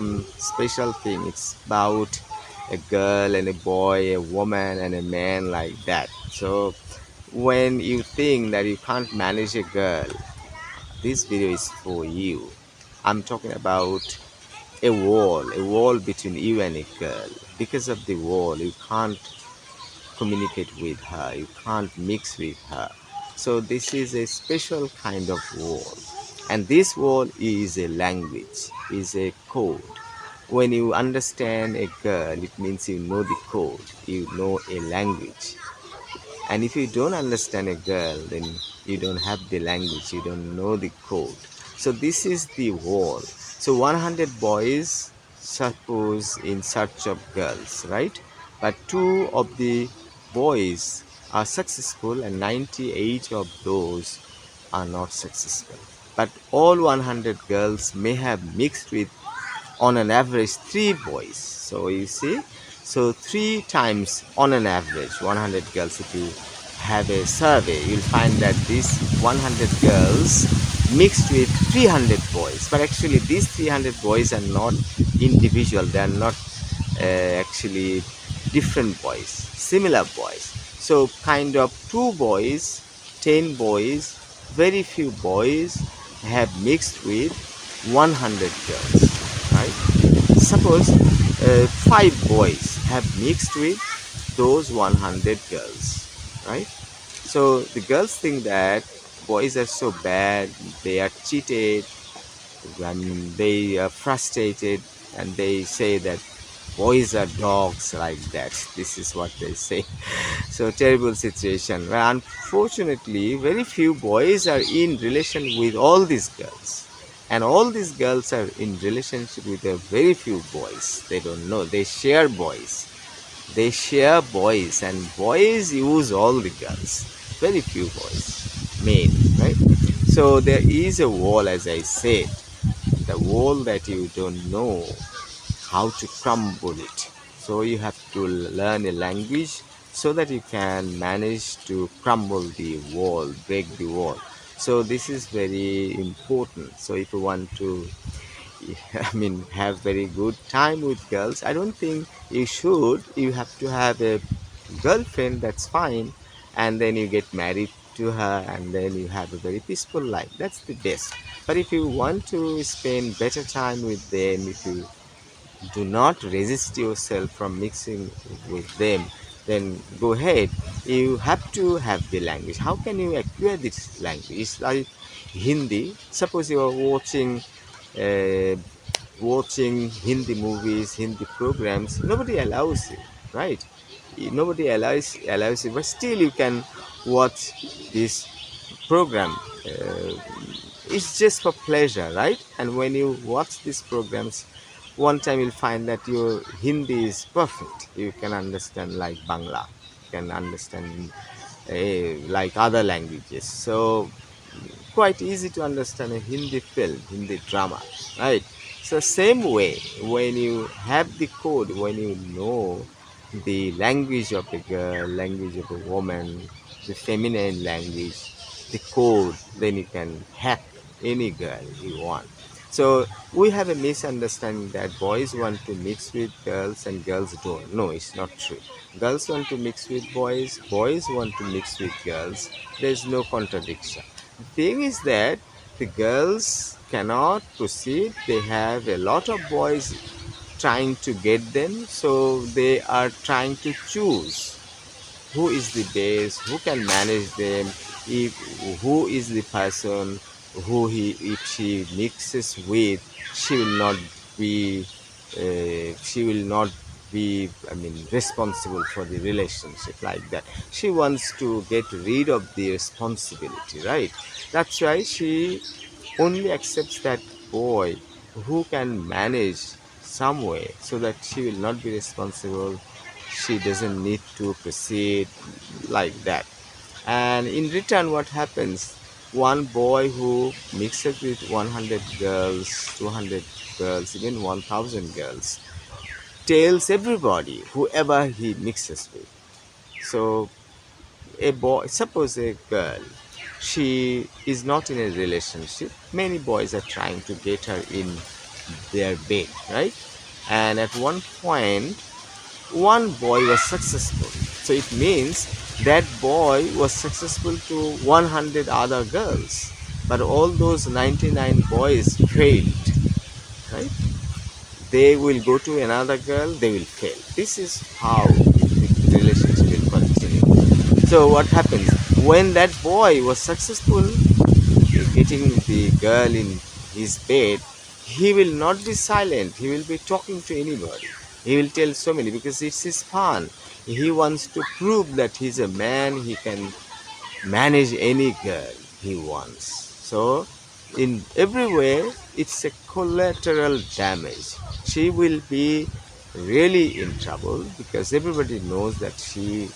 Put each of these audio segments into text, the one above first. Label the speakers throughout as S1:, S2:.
S1: special thing. It's about a girl and a boy, a woman and a man, like that. So when you think that you can't manage a girl, this video is for you. I'm talking about a wall between you and a girl. Because of the wall, you can't communicate with her, you can't mix with her. So this is a special kind of wall, and this wall is a language, is a code. When you understand a girl, it means you know the code, you know a language. And if you don't understand a girl, then you don't have the language, you don't know the code. So this is the wall. So 100 boys suppose in search of girls, right? But two of the boys are successful and 98 of those are not successful. But all 100 girls may have mixed with, on an average, three boys. So you see, so three times on an average 100 girls. If you have a survey, you'll find that these 100 girls mixed with 300 boys, but actually these 300 boys are not individual, they are not actually different boys, similar boys. So kind of two boys, 10 boys, very few boys have mixed with 100 girls, right? Suppose five boys have mixed with those 100 girls, right? So the girls think that boys are so bad, they are cheated, and they are frustrated, and they say that boys are dogs, like that. This is what they say. So terrible situation. Well, unfortunately, very few boys are in relation with all these girls, and all these girls are in relationship with a very few boys. They don't know. They share boys. They share boys, and boys use all the girls. Very few boys, men, right? So there is a wall, as I said, the wall that you don't know how to crumble it. So you have to learn a language so that you can manage to crumble the wall, break the wall. So this is very important. So if you want to, have very good time with girls, I don't think you should. You have to have a girlfriend, that's fine, and then you get married to her, and then you have a very peaceful life. That's the best. But if you want to spend better time with them, if you do not resist yourself from mixing with them, then go ahead. You have to have the language. How can you acquire this language? It's like Hindi. Suppose you are uh, watching Hindi movies, Hindi programs. Nobody allows you, right? Nobody allows you, but still you can watch this program. It's just for pleasure, right? And when you watch these programs, one time you'll find that your Hindi is perfect. You can understand like Bangla, you can understand like other languages. So quite easy to understand a Hindi film, Hindi drama, right? So same way, when you have the code, when you know the language of a girl, language of a woman, the feminine language, the code, then you can hack any girl you want. So we have a misunderstanding that boys want to mix with girls and girls don't. No, it's not true. Girls want to mix with boys, boys want to mix with girls. There's no contradiction. The thing is that the girls cannot proceed. They have a lot of boys trying to get them, so they are trying to choose who is the best, who can manage them, if who is the person who he if she mixes with, she will not be responsible for the relationship, like that. She wants to get rid of the responsibility, right? That's why she only accepts that boy who can manage some way, so that she will not be responsible, she doesn't need to proceed, like that. And in return, what happens, one boy who mixes with 100 girls, 200 girls, even 1000 girls, tells everybody, whoever he mixes with. So a boy, suppose a girl, she is not in a relationship, many boys are trying to get her in their bed, right? And at one point, one boy was successful. So it means that boy was successful to 100 other girls, but all those 99 boys failed, right? They will go to another girl, they will fail. This is how the relationship will continue. So what happens when that boy was successful getting the girl in his bed? He will not be silent. He will be talking to anybody. He will tell so many because it's his fun. He wants to prove that he's a man. He can manage any girl he wants. So, in every way, it's a collateral damage. She will be really in trouble because everybody knows that she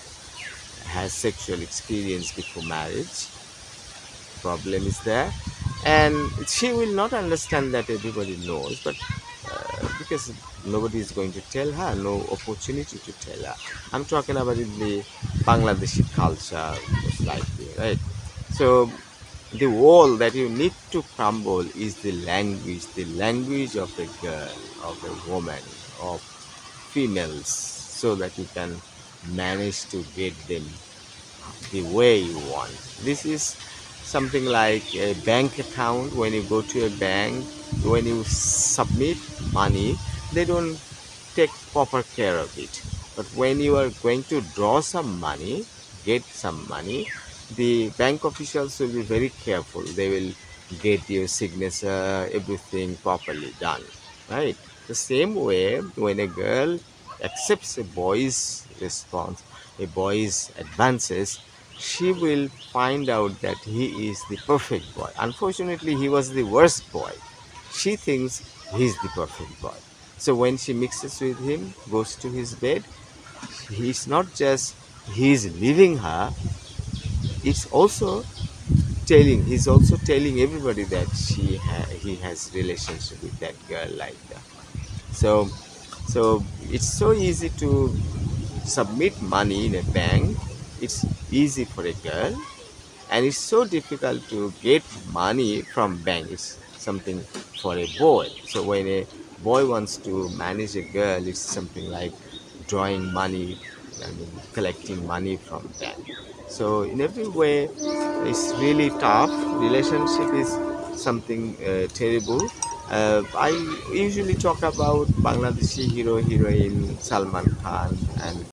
S1: has sexual experience before marriage. Problem is there, and she will not understand that everybody knows, but because nobody is going to tell her, no opportunity to tell her. I'm talking about in the Bangladeshi culture, most likely, right? So the wall that you need to crumble is the language of a girl, of a woman, of females, so that you can manage to get them the way you want. This is something like a bank account. When you go to a bank, when you submit money, they don't take proper care of it. But when you are going to draw some money, get some money, the bank officials will be very careful. They will get your signature, everything properly done, right? The same way, when a girl accepts a boy's response, a boy's advances, she will find out that he is the perfect boy. Unfortunately, he was the worst boy. She thinks he's the perfect boy. So when she mixes with him, goes to his bed, he's not just he's leaving her, it's also he's also telling everybody that he has relationship with that girl like that. So it's so easy to submit money in a bank. It's easy for a girl, and it's so difficult to get money from bank. It's something for a boy. So when a boy wants to manage a girl, it's something like drawing money, I mean collecting money from bank. So in every way, it's really tough. Relationship is something terrible. I usually talk about Bangladeshi hero heroine Salman Khan and